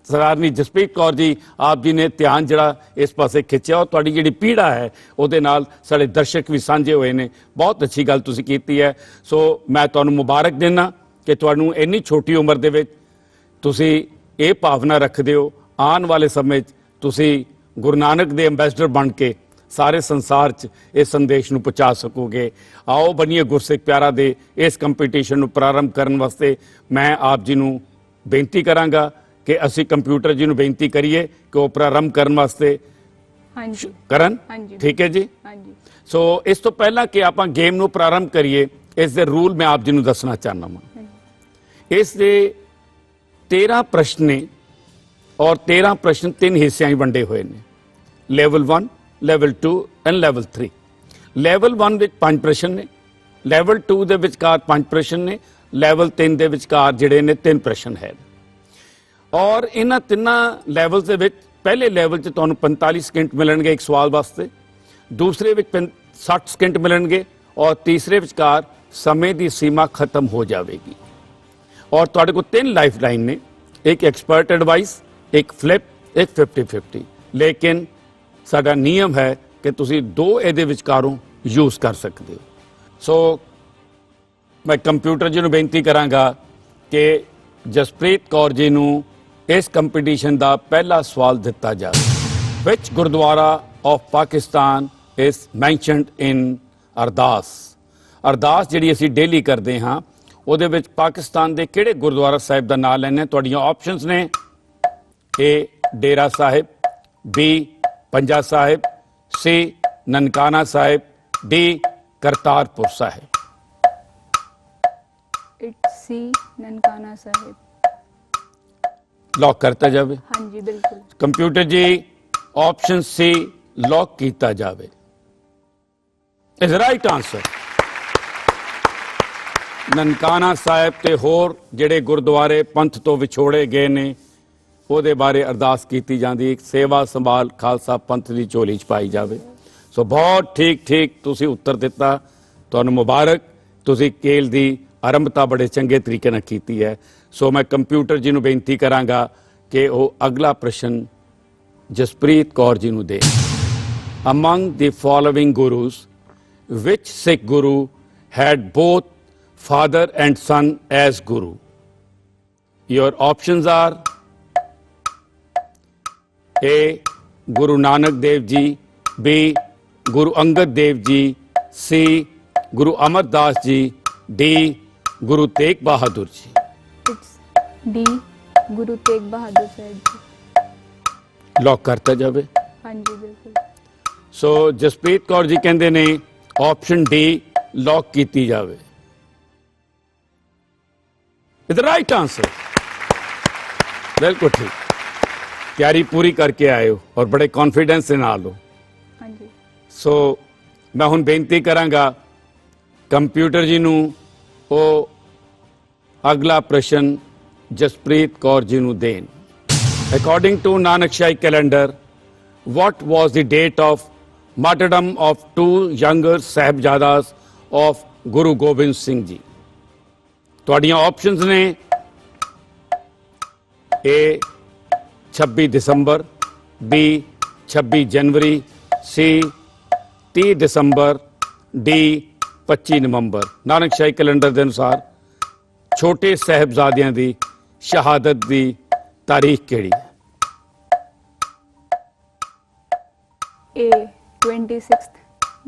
ਸਰਦਾਰਨੀ ਜਸਪ੍ਰੀਤ ਕੌਰ ਜੀ, ਆਪ ਜੀ ਨੇ ਧਿਆਨ ਜਿਹੜਾ ਇਸ ਪਾਸੇ ਖਿੱਚਿਆ ਔਰ ਤੁਹਾਡੀ ਜਿਹੜੀ ਪੀੜਾ ਹੈ ਉਹਦੇ ਨਾਲ ਸਾਡੇ ਦਰਸ਼ਕ ਵੀ ਸਾਂਝੇ ਹੋਏ ਨੇ। ਬਹੁਤ ਅੱਛੀ ਗੱਲ ਤੁਸੀਂ ਕੀਤੀ ਹੈ। ਸੋ ਮੈਂ ਤੁਹਾਨੂੰ ਮੁਬਾਰਕ ਦਿੰਦਾ ਕਿ ਤੁਹਾਨੂੰ ਇੰਨੀ ਛੋਟੀ ਉਮਰ ਦੇ ਵਿੱਚ ਤੁਸੀਂ ਇਹ ਭਾਵਨਾ ਰੱਖਦੇ ਹੋ। ਆਉਣ ਵਾਲੇ ਸਮੇਂ 'ਚ ਤੁਸੀਂ ਗੁਰੂ ਨਾਨਕ ਦੇ ਅੰਬੈਸਡਰ ਬਣ ਕੇ ਸਾਰੇ ਸੰਸਾਰ 'ਚ ਇਸ ਸੰਦੇਸ਼ ਨੂੰ ਪਹੁੰਚਾ ਸਕੋਗੇ। ਆਓ ਬਣੀਏ ਗੁਰਸਿੱਖ ਪਿਆਰਾ ਦੇ ਇਸ ਕੰਪੀਟੀਸ਼ਨ ਨੂੰ ਪ੍ਰਾਰੰਭ ਕਰਨ ਵਾਸਤੇ ਮੈਂ ਆਪ ਜੀ ਨੂੰ ਬੇਨਤੀ ਕਰਾਂਗਾ ਕਿ ਅਸੀਂ ਕੰਪਿਊਟਰ ਜੀ ਨੂੰ ਬੇਨਤੀ ਕਰੀਏ ਕਿ ਉਹ ਪ੍ਰਾਰੰਭ ਕਰਨ ਵਾਸਤੇ ਕਰਨ। ਠੀਕ ਹੈ ਜੀ। ਸੋ ਇਸ ਤੋਂ ਪਹਿਲਾਂ ਕਿ ਆਪਾਂ ਗੇਮ ਨੂੰ ਪ੍ਰਾਰੰਭ ਕਰੀਏ, ਇਸ ਦੇ ਰੂਲ ਮੈਂ ਆਪ ਜੀ ਨੂੰ ਦੱਸਣਾ ਚਾਹੁੰਦਾ ਹਾਂ। ਇਸ ਦੇ 13 ਪ੍ਰਸ਼ਨ ਨੇ ਔਰ 13 ਪ੍ਰਸ਼ਨ 3 ਹਿੱਸਿਆਂ 'ਚ ਵੰਡੇ ਹੋਏ ਨੇ, level 1, level 2 and level 3। Level 1 ਵਿੱਚ 5 ਪ੍ਰਸ਼ਨ ਨੇ, ਲੈਵਲ 2 ਦੇ ਵਿਚਕਾਰ 5 ਪ੍ਰਸ਼ਨ ਨੇ, ਲੈਵਲ 3 ਦੇ ਵਿਚਕਾਰ ਜਿਹੜੇ ਨੇ 3 ਪ੍ਰਸ਼ਨ ਹੈ। ਔਰ ਇਹਨਾਂ ਤਿੰਨਾਂ ਲੈਵਲ ਦੇ ਵਿੱਚ ਪਹਿਲੇ ਲੈਵਲ 'ਚ ਤੁਹਾਨੂੰ 45 ਸਕਿੰਟ ਮਿਲਣਗੇ ਇੱਕ ਸਵਾਲ ਵਾਸਤੇ, ਦੂਸਰੇ ਵਿੱਚ 60 ਸਕਿੰਟ ਮਿਲਣਗੇ ਔਰ ਤੀਸਰੇ ਵਿਚਕਾਰ ਸਮੇਂ ਦੀ ਸੀਮਾ ਖਤਮ ਹੋ ਜਾਵੇਗੀ। ਔਰ ਤੁਹਾਡੇ ਕੋਲ 3 ਲਾਈਫ ਲਾਈਨ ਨੇ, ਇੱਕ ਐਕਸਪਰਟ ਐਡਵਾਈਸ, ਇੱਕ ਫਲਿਪ, ਇੱਕ 50-50। ਲੇਕਿਨ ਸਾਡਾ ਨਿਯਮ ਹੈ ਕਿ ਤੁਸੀਂ 2 ਇਹਦੇ ਵਿਚਕਾਰੋਂ ਯੂਜ਼ ਕਰ ਸਕਦੇ ਹੋ। ਸੋ ਮੈਂ ਕੰਪਿਊਟਰ ਜੀ ਨੂੰ ਬੇਨਤੀ ਕਰਾਂਗਾ ਕਿ ਜਸਪ੍ਰੀਤ ਕੌਰ ਜੀ ਨੂੰ ਇਸ ਕੰਪੀਟੀਸ਼ਨ ਦਾ ਪਹਿਲਾ ਸਵਾਲ ਦਿੱਤਾ ਜਾਵੇ। Which gurdwara of Pakistan is mentioned in Ardas. Ardas ਜਿਹੜੀ ਅਸੀਂ ਡੇਲੀ ਕਰਦੇ ਹਾਂ ਉਹਦੇ ਵਿੱਚ ਪਾਕਿਸਤਾਨ ਦੇ ਕਿਹੜੇ ਗੁਰਦੁਆਰਾ ਸਾਹਿਬ ਦਾ ਨਾਮ ਲੈਣਾ? ਤੁਹਾਡੀਆਂ ਆਪਸ਼ਨਸ ਨੇ ਏ ਡੇਰਾ Sahib, B Panja Sahib, C Nankana Sahib, D Kartarpur Sahib. It's C Nankana Sahib. Lock करता जावे? हाँ जी बिल्कुल। Computer ji option C lock किया जावे is right answer. Nankana Sahib ते होर जेड़े गुरुद्वारे पंथ तो विछोड़े गए ने ਉਹਦੇ ਬਾਰੇ ਅਰਦਾਸ ਕੀਤੀ ਜਾਂਦੀ, ਸੇਵਾ ਸੰਭਾਲ ਖਾਲਸਾ ਪੰਥ ਦੀ ਝੋਲੀ 'ਚ ਪਾਈ ਜਾਵੇ। ਸੋ ਬਹੁਤ ਠੀਕ ਤੁਸੀਂ ਉੱਤਰ ਦਿੱਤਾ, ਤੁਹਾਨੂੰ ਮੁਬਾਰਕ। ਤੁਸੀਂ ਖੇਲ ਦੀ ਆਰੰਭਤਾ ਬੜੇ ਚੰਗੇ ਤਰੀਕੇ ਨਾਲ ਕੀਤੀ ਹੈ। ਸੋ ਮੈਂ ਕੰਪਿਊਟਰ ਜੀ ਨੂੰ ਬੇਨਤੀ ਕਰਾਂਗਾ ਕਿ ਉਹ ਅਗਲਾ ਪ੍ਰਸ਼ਨ ਜਸਪ੍ਰੀਤ ਕੌਰ ਜੀ ਨੂੰ ਦੇ। among the following gurus, which Sikh guru had both father and son as guru? Your options are A. Guru Nanak Dev Ji, B. Guru Angad Dev Ji, C. Guru Amar Das Ji, D. Guru Tegh Bahadur Ji. It's D, Guru Tegh Bahadur साहब जी। Lock करता जावे। हाँ जी बिल्कुल। सो जसप्रीत कौर जी कहते ने option D lock की जावे। Is the right answer. बिल्कुल ठीक, तैयारी पूरी करके आए हो और बड़े कॉन्फिडेंस से नाल हो। हाँ जी। सो मैं हुण बेनती करांगा कंप्यूटर जी नूं ਉਹ ਅਗਲਾ ਪ੍ਰਸ਼ਨ ਜਸਪ੍ਰੀਤ ਕੌਰ ਜੀ ਨੂੰ ਦੇਣ। According to Nanakshahi calendar, what was the date of martyrdom of two younger Sahibzadas of Guru Gobind Singh ji? ਤੁਹਾਡੀਆਂ ਆਪਸ਼ਨਸ ਨੇ A 26 ਦਸੰਬਰ, B 26 ਜਨਵਰੀ, C 30 ਦਸੰਬਰ, D 25 ਨਵੰਬਰ। ਨਾਨਕਸ਼ਾਹੀ ਕੈਲੰਡਰ ਦੇ ਅਨੁਸਾਰ ਛੋਟੇ ਸਾਹਿਬਜ਼ਾਦਿਆਂ ਦੀ ਸ਼ਹਾਦਤ ਦੀ ਤਾਰੀਖ ਕਿਹੜੀ ਹੈ? ए 26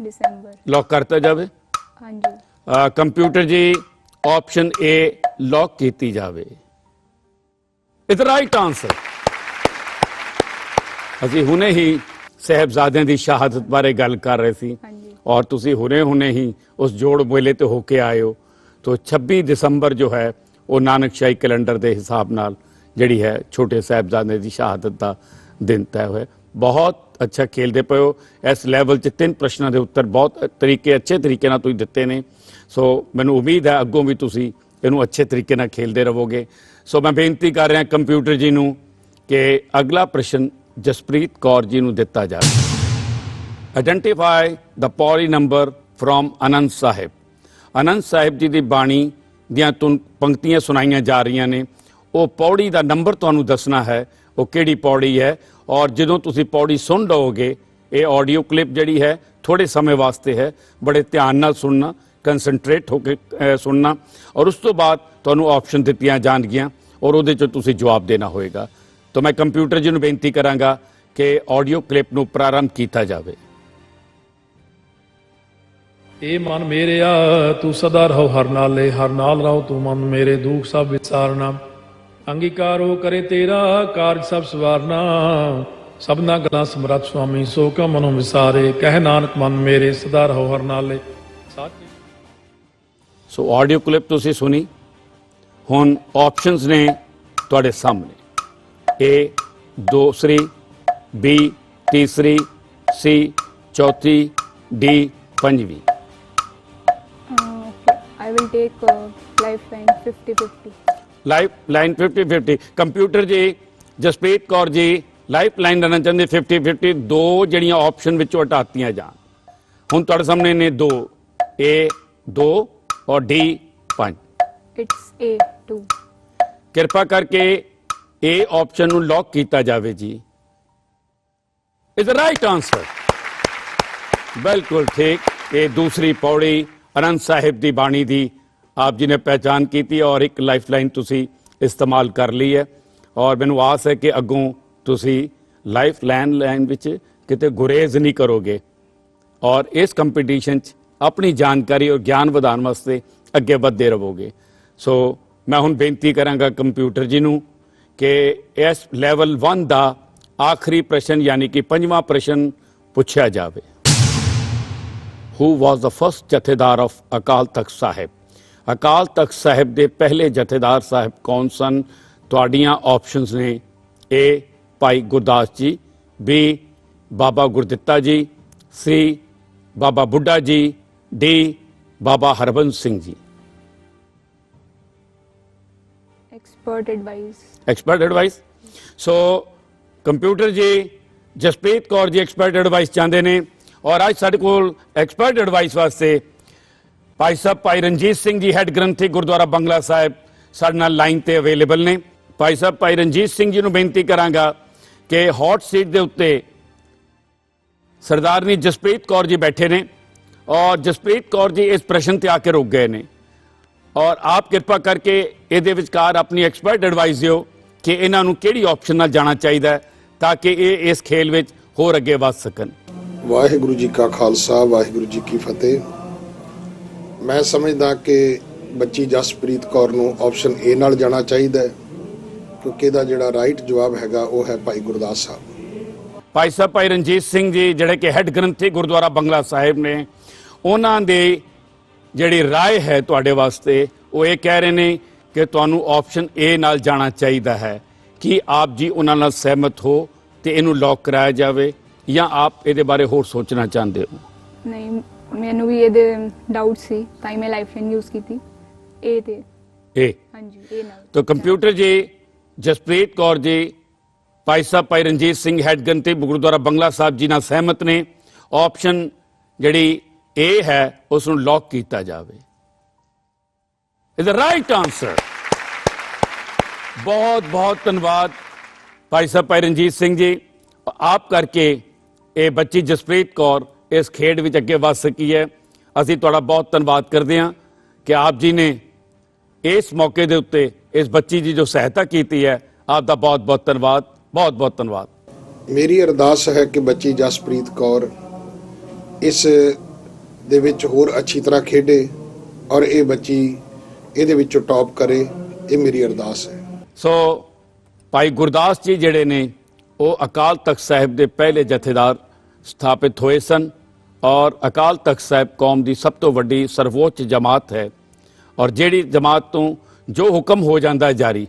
दिसंबर। ਲੌਕ ਕਰਤਾ ਜਾਵੇ। हाँ जी। ਕੰਪਿਊਟਰ ਜੀ ਆਪਸ਼ਨ A ਲੌਕ ਕੀਤੀ ਜਾਵੇ। It right answer. ਅਸੀਂ ਹੁਣੇ ਹੀ ਸਾਹਿਬਜ਼ਾਦਿਆਂ ਦੀ ਸ਼ਹਾਦਤ ਬਾਰੇ ਗੱਲ ਕਰ ਰਹੇ ਸੀ हाँ जी। और तुसी हुने ही उस जोड़ मेले ते होके आए हो। तो 26 दिसंबर जो है वो नानकशाही कैलेंडर के हिसाब नाल जिहड़ी है छोटे साहिबजादे की शहादत का दिन तय होया। बहुत अच्छा खेलते पे हो। इस लैवल च 3 प्रश्नों के उत्तर बहुत अच्छे तरीके नाल तुसीं दित्ते ने। सो मैनूं उम्मीद है अग्गों भी तुसीं इहनूं अच्छे तरीके नाल खेलते रहोगे। सो मैं बेनती कर रहा कंप्यूटर जी नूं कि अगला प्रश्न जसप्रीत कौर जी नूं दिता जाए। Identify the ਪੌੜੀ ਨੰਬਰ from ਆਨੰਦ ਸਾਹਿਬ। ਆਨੰਦ ਸਾਹਿਬ ਜੀ ਦੀ ਬਾਣੀ ਦੀਆਂ ਪੰਕਤੀਆਂ ਸੁਣਾਈਆਂ ਜਾ ਰਹੀਆਂ ਨੇ। ਉਹ ਪੌੜੀ ਦਾ ਨੰਬਰ ਤੁਹਾਨੂੰ ਦੱਸਣਾ ਹੈ ਉਹ ਕਿਹੜੀ ਪੌੜੀ ਹੈ। ਔਰ ਜਦੋਂ ਤੁਸੀਂ ਪੌੜੀ ਸੁਣ ਲਓਗੇ, ਇਹ ਆਡੀਓ ਕਲਿੱਪ ਜਿਹੜੀ ਹੈ ਥੋੜੇ ਸਮੇਂ ਵਾਸਤੇ ਹੈ, ਬੜੇ ਧਿਆਨ ਨਾਲ ਸੁਣਨਾ, ਕੰਸੈਂਟਰੇਟ ਹੋ ਕੇ ਸੁਣਨਾ। ਔਰ ਉਸ ਤੋਂ ਬਾਅਦ ਤੁਹਾਨੂੰ ਆਪਸ਼ਨ ਦਿੱਤੀਆਂ ਜਾਣਗੀਆਂ ਔਰ ਉਹਦੇ 'ਚ ਤੁਸੀਂ ਜਵਾਬ ਦੇਣਾ ਹੋਏਗਾ। ਤਾਂ ਮੈਂ ਕੰਪਿਊਟਰ ਜੀ ਨੂੰ ਬੇਨਤੀ ਕਰਾਂਗਾ ਕਿ ਆਡੀਓ ਕਲਿੱਪ ਨੂੰ ਪ੍ਰਾਰੰਭ ਕੀਤਾ ਜਾਵੇ। ਏ ਮਨ ਮੇਰਿਆ ਤੂੰ ਸਦਾ ਰਹੋ ਹਰ ਨਾਲੇ, ਹਰ ਨਾਲ ਰਹੋ ਤੂੰ ਮਨ ਮੇਰੇ, ਦੁੱਖ ਸਭ ਵਿਸਾਰਨਾ, ਅੰਗੀਕਾਰੋ ਕਰੇ ਤੇਰਾ ਕਾਰਜ ਸਭ ਸਵਾਰਨਾ, ਸਭਨਾ ਗੱਲਾਂ ਸਮਰੱਥ ਸੁਆਮੀ ਸੋ ਕਾ ਮਨੋਂ ਵਿਸਾਰੇ, ਕਹਿ ਨਾਨਕ ਮਨ ਮੇਰੇ ਸਦਾ ਰਹੋ ਹਰ ਨਾਲੇ। ਸੋ ਆਡੀਓ ਕਲਿੱਪ ਤੁਸੀਂ ਸੁਣੀ। ਹੁਣ ਆਪਸ਼ਨਸ ਨੇ ਤੁਹਾਡੇ ਸਾਹਮਣੇ। A दूसरी, B तीसरी, C चौथी, D पंजवीं। I will take lifeline 50-50। Lifeline 50-50। Computer ji Jaspreet Kaur ji lifeline लेना चाहते 50-50। दो जड़ियाँ ऑप्शन विचों हटातियां जान। हुण तुहाडे सामने ने दो, A 2 और D 5। It's A 2। कृपा करके A ऑप्शन नूं लॉक किया जाए जी। Is right answer. बिल्कुल ठीक। ये दूसरी पौड़ी आनंद साहिब की बाणी की आप जी ने पहचान की और एक लाइफ लाइन तुसी इस्तेमाल कर ली है। और मैनू आस है कि अगों तुसी लाइफ लाइन विच किते गुरेज नहीं करोगे और इस कंपीटीशन च अपनी जानकारी और ज्ञान वधाउण वास्ते अगे बढ़ते रहोगे। सो मैं हुण बेनती करांगा कंप्यूटर जी नूं कि इस लैवल 1 का आखिरी प्रश्न यानी कि 5वां प्रश्न पूछा जाए। Who was the first jathedar of Akal Takht Sahib? अकाल तख्त साहिब के पहले जथेदार साहिब कौन सन? तुहाड़ियां ऑप्शनस ने A भाई गुरदास जी, B बाबा गुरदित्ता जी, C Baba Budha ji, D Baba Harbans Singh ji. Expert advice. Expert advice. So computer जी जसप्रीत कौर जी एक्सपर्ट एडवाइस चाहते हैं और अज साडे कोल एक्सपर्ट एडवाइस वास्ते भाई साहब भाई रणजीत सिंह जी हैड ग्रंथी गुरुद्वारा बंगला साहिब साडे नाल लाइन ते अवेलेबल ने। भाई साहब भाई रणजीत सिंह जी नूं बेनती करांगा कि हॉट सीट दे उत्ते ਸਰਦਾਰਨੀ ਜਸਪ੍ਰੀਤ ਕੌਰ ਜੀ ਬੈਠੇ ਨੇ ਔਰ ਜਸਪ੍ਰੀਤ ਕੌਰ ਜੀ ਇਸ ਪ੍ਰਸ਼ਨ ਤੇ ਆ ਕੇ ਰੁਕ ਗਏ ਨੇ ਔਰ ਆਪ ਕਿਰਪਾ ਕਰਕੇ ਇਹਦੇ ਵਿਚਕਾਰ ਆਪਣੀ ਐਕਸਪਰਟ ਐਡਵਾਈਸ ਦਿਓ ਕਿ ਇਹਨਾਂ ਨੂੰ ਕਿਹੜੀ ਆਪਸ਼ਨ ਨਾਲ ਜਾਣਾ ਚਾਹੀਦਾ ਹੈ ਤਾਂ ਕਿ ਇਹ ਇਸ ਖੇਲ ਵਿੱਚ ਹੋਰ ਅੱਗੇ ਵਧ ਸਕਣ। ਵਾਹਿਗੁਰੂ ਜੀ ਕਾ ਖਾਲਸਾ ਵਾਹਿਗੁਰੂ ਜੀ ਕੀ ਫਤਿਹ। ਮੈਂ ਸਮਝਦਾ ਕਿ ਬੱਚੀ ਜਸਪ੍ਰੀਤ ਕੌਰ ਨੂੰ ਆਪਸ਼ਨ ਏ ਨਾਲ ਜਾਣਾ ਚਾਹੀਦਾ ਹੈ ਕਿਉਂਕਿ ਇਹਦਾ ਜਿਹੜਾ ਰਾਈਟ ਜਵਾਬ ਹੈਗਾ ਉਹ ਹੈ ਭਾਈ ਗੁਰਦਾਸ ਸਾਹਿਬ। ਭਾਈ ਸਾਹਿਬ ਭਾਈ ਰਣਜੀਤ ਸਿੰਘ ਜੀ ਜਿਹੜੇ ਕਿ ਹੈੱਡ ਗ੍ਰੰਥੀ ਗੁਰਦੁਆਰਾ ਬੰਗਲਾ ਸਾਹਿਬ ਨੇ, ਉਹਨਾਂ ਦੇ ਜਿਹੜੀ ਰਾਏ ਹੈ ਤੁਹਾਡੇ ਵਾਸਤੇ ਉਹ ਇਹ ਕਹਿ ਰਹੇ ਨੇ ਕਿ ਤੁਹਾਨੂੰ ਆਪਸ਼ਨ ਏ ਨਾਲ ਜਾਣਾ ਚਾਹੀਦਾ ਹੈ। ਕੀ ਆਪ ਜੀ ਉਹਨਾਂ ਨਾਲ ਸਹਿਮਤ ਹੋ ਤੇ ਇਹਨੂੰ ਲੌਕ ਕਰਾਇਆ ਜਾਵੇ ਜਾਂ ਆਪ ਇਹਦੇ ਬਾਰੇ ਹੋਰ ਸੋਚਣਾ ਚਾਹੁੰਦੇ ਹੋ? ਨਹੀਂ, ਮੈਨੂੰ ਵੀ ਇਹਦੇ ਡਾਊਟ ਸੀ ਤਾਂ ਹੀ ਮੈਂ ਲਾਈਫਲਾਈਨ ਯੂਜ਼ ਕੀਤੀ ਏ ਤੇ। ਏ ਹਾਂਜੀ, ਏ ਨਾਲ। तो कंप्यूटर जी जसप्रीत कौर जी भाई साहब भाई रणजीत सिंह हैड गंती गुरुद्वारा बंगला साहब जी ਨਾਲ ਸਹਿਮਤ ਨੇ ਆਪਸ਼ਨ ਜਿਹੜੀ ਏ ਹੈ ਉਸ ਨੂੰ ਲੌਕ ਕੀਤਾ ਜਾਵੇ। Is the right answer. ਬਹੁਤ ਬਹੁਤ ਧੰਨਵਾਦ ਭਾਈ ਸਾਹਿਬ ਭਾਈ ਰਣਜੀਤ ਸਿੰਘ ਜੀ, ਆਪ ਕਰਕੇ ਇਹ ਬੱਚੀ ਜਸਪ੍ਰੀਤ ਕੌਰ ਇਸ ਖੇਡ ਵਿੱਚ ਅੱਗੇ ਵਧ ਸਕੀ ਹੈ। ਅਸੀਂ ਤੁਹਾਡਾ ਬਹੁਤ ਧੰਨਵਾਦ ਕਰਦੇ ਹਾਂ ਕਿ ਆਪ ਜੀ ਨੇ ਇਸ ਮੌਕੇ ਦੇ ਉੱਤੇ ਇਸ ਬੱਚੀ ਦੀ ਜੋ ਸਹਾਇਤਾ ਕੀਤੀ ਹੈ, ਆਪ ਦਾ ਬਹੁਤ ਬਹੁਤ ਧੰਨਵਾਦ, ਬਹੁਤ ਬਹੁਤ ਧੰਨਵਾਦ। ਮੇਰੀ ਅਰਦਾਸ ਹੈ ਕਿ ਬੱਚੀ ਜਸਪ੍ਰੀਤ ਕੌਰ ਇਸ ਦੇ ਵਿੱਚ ਹੋਰ ਅੱਛੀ ਤਰ੍ਹਾਂ ਖੇਡੇ ਔਰ ਇਹ ਬੱਚੀ ਇਹਦੇ ਵਿੱਚੋਂ ਟੌਪ ਕਰੇ, ਇਹ ਮੇਰੀ ਅਰਦਾਸ ਹੈ। ਸੋ ਭਾਈ ਗੁਰਦਾਸ ਜੀ ਜਿਹੜੇ ਨੇ ਉਹ ਅਕਾਲ ਤਖਤ ਸਾਹਿਬ ਦੇ ਪਹਿਲੇ ਜਥੇਦਾਰ ਸਥਾਪਿਤ ਹੋਏ ਸਨ ਔਰ ਅਕਾਲ ਤਖਤ ਸਾਹਿਬ ਕੌਮ ਦੀ ਸਭ ਤੋਂ ਵੱਡੀ ਸਰਵੋੱਚ ਜਮਾਤ ਹੈ ਔਰ ਜਿਹੜੀ ਜਮਾਤ ਤੋਂ ਜੋ ਹੁਕਮ ਹੋ ਜਾਂਦਾ ਹੈ ਜਾਰੀ,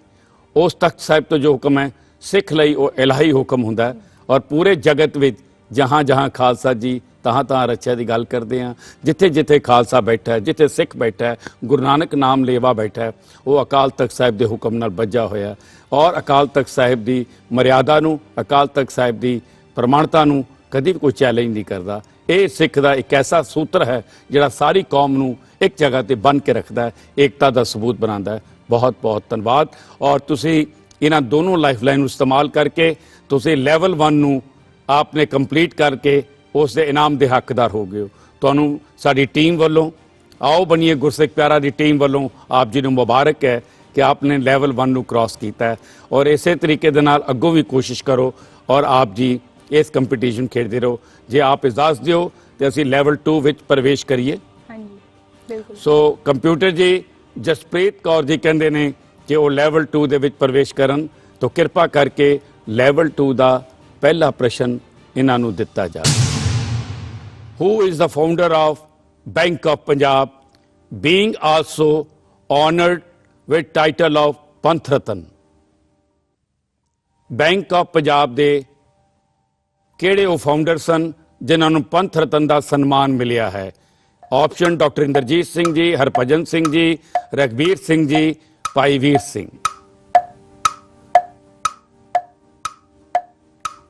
ਉਸ ਤਖਤ ਸਾਹਿਬ ਤੋਂ ਜੋ ਹੁਕਮ ਹੈ ਸਿੱਖ ਲਈ ਉਹ ਇਲਾਹੀ ਹੁਕਮ ਹੁੰਦਾ ਹੈ ਔਰ ਪੂਰੇ ਜਗਤ ਵਿੱਚ ਜਹਾਂ ਜਹਾਂ ਖਾਲਸਾ ਜੀ ਤਹਾਂ ਤਹਾਂ ਰੱਛਿਆ ਦੀ ਗੱਲ ਕਰਦੇ ਹਾਂ। ਜਿੱਥੇ ਜਿੱਥੇ ਖਾਲਸਾ ਬੈਠਾ ਹੈ, ਜਿੱਥੇ ਸਿੱਖ ਬੈਠਾ ਹੈ, ਗੁਰੂ ਨਾਨਕ ਨਾਮ ਲੇਵਾ ਬੈਠਾ ਹੈ, ਉਹ ਅਕਾਲ ਤਖਤ ਸਾਹਿਬ ਦੇ ਹੁਕਮ ਨਾਲ ਬੱਝਾ ਹੋਇਆ ਔਰ ਅਕਾਲ ਤਖਤ ਸਾਹਿਬ ਦੀ ਮਰਿਆਦਾ ਨੂੰ, ਅਕਾਲ ਤਖਤ ਸਾਹਿਬ ਦੀ ਪ੍ਰਮਾਣਤਾ ਨੂੰ ਕਦੀ ਵੀ ਕੋਈ ਚੈਲੰਜ ਨਹੀਂ ਕਰਦਾ। ਇਹ ਸਿੱਖ ਦਾ ਇੱਕ ਐਸਾ ਸੂਤਰ ਹੈ ਜਿਹੜਾ ਸਾਰੀ ਕੌਮ ਨੂੰ ਇੱਕ ਜਗ੍ਹਾ ਤੇ ਬੰਨ੍ਹ ਕੇ ਰੱਖਦਾ ਹੈ, ਏਕਤਾ ਦਾ ਸਬੂਤ ਬਣਾਉਂਦਾ ਹੈ। ਬਹੁਤ ਬਹੁਤ ਧੰਨਵਾਦ। ਔਰ ਤੁਸੀਂ ਇਹਨਾਂ ਦੋਨੋਂ ਲਾਈਫਲਾਈਨ ਨੂੰ ਇਸਤੇਮਾਲ ਕਰਕੇ ਤੁਸੀਂ ਲੈਵਲ 1 ਨੂੰ ਆਪਨੇ ਕੰਪਲੀਟ ਕਰਕੇ ਉਸ ਦੇ ਇਨਾਮ ਦੇ ਹੱਕਦਾਰ ਹੋ ਗਏ ਹੋ। ਤੁਹਾਨੂੰ ਸਾਡੀ ਟੀਮ ਵੱਲੋਂ, ਆਓ ਬਣੀਏ ਗੁਰਸਿੱਖ ਪਿਆਰਾ ਦੀ ਟੀਮ ਵੱਲੋਂ ਆਪ ਜੀ ਨੂੰ ਮੁਬਾਰਕ ਹੈ ਕਿ ਆਪਨੇ ਲੈਵਲ 1 ਨੂੰ ਕ੍ਰਾਸ ਕੀਤਾ ਹੈ ਔਰ ਇਸੇ ਤਰੀਕੇ ਦੇ ਨਾਲ ਅੱਗੋਂ ਵੀ ਕੋਸ਼ਿਸ਼ ਕਰੋ ਔਰ ਆਪ ਜੀ ਇਸ ਕੰਪੀਟੀਸ਼ਨ ਖੇਡਦੇ ਰਹੋ। ਜੇ ਆਪ ਇਜਾਜ਼ਤ ਦਿਓ ਤੇ ਅਸੀਂ ਲੈਵਲ 2 ਵਿੱਚ ਪ੍ਰਵੇਸ਼ ਕਰੀਏ। ਹਾਂਜੀ, ਬਿਲਕੁਲ। ਸੋ ਕੰਪਿਊਟਰ ਜੀ ਜਸਪ੍ਰੀਤ ਕੌਰ ਜੀ ਕਹਿੰਦੇ ਨੇ ਕਿ ਉਹ ਲੈਵਲ 2 ਦੇ ਵਿੱਚ ਪ੍ਰਵੇਸ਼ ਕਰਨ, ਤਾਂ ਕਿਰਪਾ ਕਰਕੇ ਲੈਵਲ 2 ਦਾ ਪਹਿਲਾ ਪ੍ਰਸ਼ਨ ਇਹਨਾਂ ਨੂੰ ਦਿੱਤਾ ਜਾਵੇ। Who is the founder of Bank of Punjab, being also honored with title of Panth Ratan? Bank of Punjab ਦੇ ਕਿਹੜੇ ਉਹ ਫਾਊਂਡਰ ਸਨ ਜਿਨ੍ਹਾਂ ਨੂੰ ਪੰਥ ਰਤਨ ਦਾ ਸਨਮਾਨ ਮਿਲਿਆ ਹੈ? Option doctor Inderjit Singh ji, Harbhajan Singh ji, Raghbir Singh ji, Bhai Vir Singh.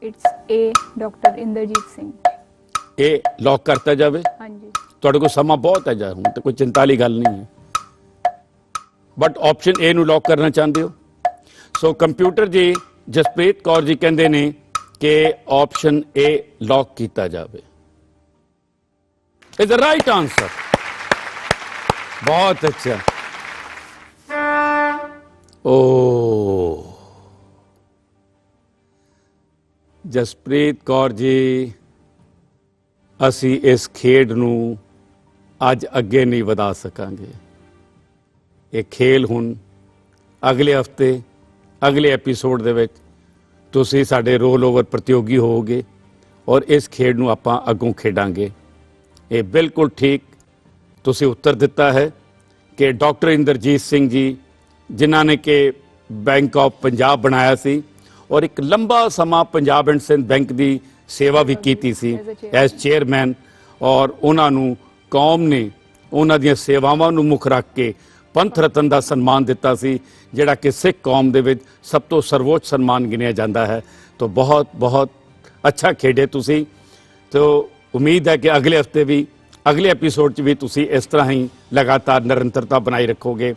It's a doctor Inderjit Singh. ਇਹ ਲੌਕ ਕਰਤਾ ਜਾਵੇ। ਹਾਂਜੀ, ਤੁਹਾਡੇ ਕੋਲ ਸਮਾਂ ਬਹੁਤ ਹੈ ਜਾ, ਹੁਣ ਤੇ ਕੋਈ ਚਿੰਤਾ ਵਾਲੀ ਗੱਲ ਨਹੀਂ ਹੈ, ਬਟ ਆਪਸ਼ਨ ਏ ਨੂੰ ਲੌਕ ਕਰਨਾ ਚਾਹੁੰਦੇ ਹੋ। ਸੋ ਕੰਪਿਊਟਰ ਜੀ ਜਸਪ੍ਰੀਤ ਕੌਰ ਜੀ ਕਹਿੰਦੇ ਨੇ ਕਿ ਆਪਸ਼ਨ ਏ ਲੌਕ ਕੀਤਾ ਜਾਵੇ। Is the right answer. ਬਹੁਤ ਅੱਛਾ। ਓ ਜਸਪ੍ਰੀਤ ਕੌਰ ਜੀ, ਅਸੀਂ ਇਸ ਖੇਡ ਨੂੰ ਅੱਜ ਅੱਗੇ ਨਹੀਂ ਵਧਾ ਸਕਾਂਗੇ। ਇਹ ਖੇਲ ਹੁਣ ਅਗਲੇ ਹਫਤੇ ਅਗਲੇ ਐਪੀਸੋਡ ਦੇ ਵਿੱਚ ਤੁਸੀਂ ਸਾਡੇ ਰੋਲ ਓਵਰ ਪ੍ਰਤੀਯੋਗੀ ਹੋਵੋਗੇ ਔਰ ਇਸ ਖੇਡ ਨੂੰ ਆਪਾਂ ਅੱਗੋਂ ਖੇਡਾਂਗੇ। ਇਹ ਬਿਲਕੁਲ ਠੀਕ ਤੁਸੀਂ ਉੱਤਰ ਦਿੱਤਾ ਹੈ ਕਿ ਡਾਕਟਰ ਇੰਦਰਜੀਤ ਸਿੰਘ ਜੀ ਜਿਨ੍ਹਾਂ ਨੇ ਕਿ ਬੈਂਕ ਆਫ ਪੰਜਾਬ ਬਣਾਇਆ ਸੀ ਔਰ ਇੱਕ ਲੰਬਾ ਸਮਾਂ ਪੰਜਾਬ ਐਂਡ ਸਿੰਧ ਬੈਂਕ ਦੀ ਸੇਵਾ ਵੀ ਕੀਤੀ ਸੀ ਐਜ਼ ਚੇਅਰਮੈਨ, ਔਰ ਉਹਨਾਂ ਨੂੰ ਕੌਮ ਨੇ ਉਹਨਾਂ ਦੀਆਂ ਸੇਵਾਵਾਂ ਨੂੰ ਮੁੱਖ ਰੱਖ ਕੇ ਪੰਥ ਰਤਨ ਦਾ ਸਨਮਾਨ ਦਿੱਤਾ ਸੀ, ਜਿਹੜਾ ਕਿ ਸਿੱਖ ਕੌਮ ਦੇ ਵਿੱਚ ਸਭ ਤੋਂ ਸਰਵੋੱਚ ਸਨਮਾਨ ਗਿਣਿਆ ਜਾਂਦਾ ਹੈ। ਤਾਂ ਬਹੁਤ ਬਹੁਤ ਅੱਛਾ ਖੇਡੇ ਤੁਸੀਂ। ਤਾਂ ਉਮੀਦ ਹੈ ਕਿ ਅਗਲੇ ਹਫਤੇ ਵੀ ਅਗਲੇ ਐਪੀਸੋਡ 'ਚ ਵੀ ਤੁਸੀਂ ਇਸ ਤਰ੍ਹਾਂ ਹੀ ਲਗਾਤਾਰ ਨਿਰੰਤਰਤਾ ਬਣਾਈ ਰੱਖੋਗੇ।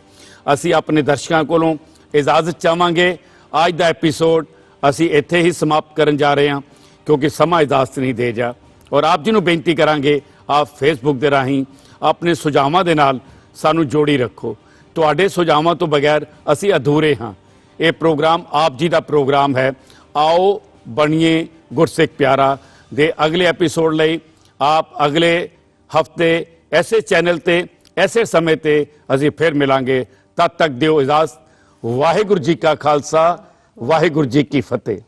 ਅਸੀਂ ਆਪਣੇ ਦਰਸ਼ਕਾਂ ਕੋਲੋਂ ਇਜਾਜ਼ਤ ਚਾਹਾਂਗੇ। ਅੱਜ ਦਾ ਐਪੀਸੋਡ ਅਸੀਂ ਇੱਥੇ ਹੀ ਸਮਾਪਤ ਕਰਨ ਜਾ ਰਹੇ ਹਾਂ ਕਿਉਂਕਿ ਸਮਾਂ ਇਜਾਜ਼ਤ ਨਹੀਂ ਦੇ ਜਾ ਔਰ ਆਪ ਜੀ ਨੂੰ ਬੇਨਤੀ ਕਰਾਂਗੇ, ਆਪ ਫੇਸਬੁੱਕ ਦੇ ਰਾਹੀਂ ਆਪਣੇ ਸੁਝਾਵਾਂ ਦੇ ਨਾਲ ਸਾਨੂੰ ਜੋੜੀ ਰੱਖੋ। ਤੁਹਾਡੇ ਸੁਝਾਵਾਂ ਤੋਂ ਬਗੈਰ ਅਸੀਂ ਅਧੂਰੇ ਹਾਂ। ਇਹ ਪ੍ਰੋਗਰਾਮ ਆਪ ਜੀ ਦਾ ਪ੍ਰੋਗਰਾਮ ਹੈ। ਆਓ ਬਣੀਏ ਗੁਰਸਿੱਖ ਪਿਆਰਾ ਦੇ ਅਗਲੇ ਐਪੀਸੋਡ ਲਈ ਆਪ ਅਗਲੇ ਹਫਤੇ ਐਸੇ ਚੈਨਲ ਤੇ ਐਸੇ ਸਮੇਂ ਤੇ ਅਸੀਂ ਫਿਰ ਮਿਲਾਂਗੇ। ਤਦ ਤੱਕ ਦਿਓ ਇਜਾਜ਼ਤ। ਵਾਹਿਗੁਰੂ ਜੀ ਕਾ ਖਾਲਸਾ, ਵਾਹਿਗੁਰੂ ਜੀ ਕੀ ਫਤਿਹ।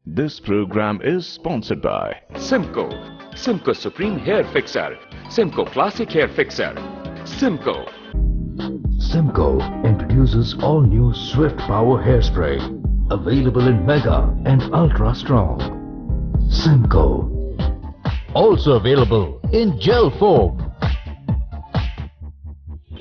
This program is sponsored by Simco, Simco Supreme Hair Fixer, Simco Classic Hair Fixer, Simco. Simco introduces all new Swift Power Hairspray, available in Mega and Ultra Strong. Simco, also available in gel form.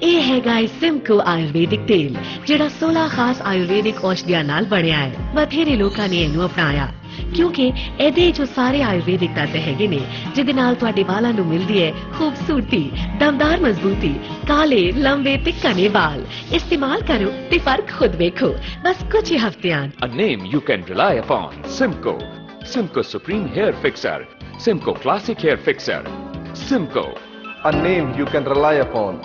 ਇਹ ਹੈਗਾ Simcoe Ayurvedic ਤੇਲ, ਜਿਹੜਾ 16 ਖਾਸ ਆਯੁਰਵੈਦਿਕ ਔਸ਼ਧੀਆਂ ਨਾਲ ਬਣਿਆ ਹੈ। ਬਥੇਰੇ ਲੋਕਾਂ ਨੇ ਇਹਨੂੰ ਅਪਣਾਇਆ ਕਿਉਂਕਿ ਇਹਦੇ ਜੋ ਸਾਰੇ ਆਯੁਰਵੈਦਿਕ ਤੱਤ ਹੈਗੇ ਨੇ, ਜਿਹਦੇ ਨਾਲ ਤੁਹਾਡੇ ਵਾਲਾਂ ਨੂੰ ਮਿਲਦੀ ਹੈ ਖੂਬਸੂਰਤੀ, ਦਮਦਾਰ ਮਜ਼ਬੂਤੀ, ਕਾਲੇ ਲੰਬੇ ਤੇ ਘਣੇ ਵਾਲ। ਇਸਤੇਮਾਲ ਕਰੋ ਤੇ ਫਰਕ ਖੁਦ ਵੇਖੋ, ਬਸ ਕੁਝ ਹੀ ਹਫ਼ਤਿਆਂ। A name you can rely upon. Simco, Simco Supreme Hair Fixer, Simco Classic Hair Fixer, Simco. A name you can rely upon.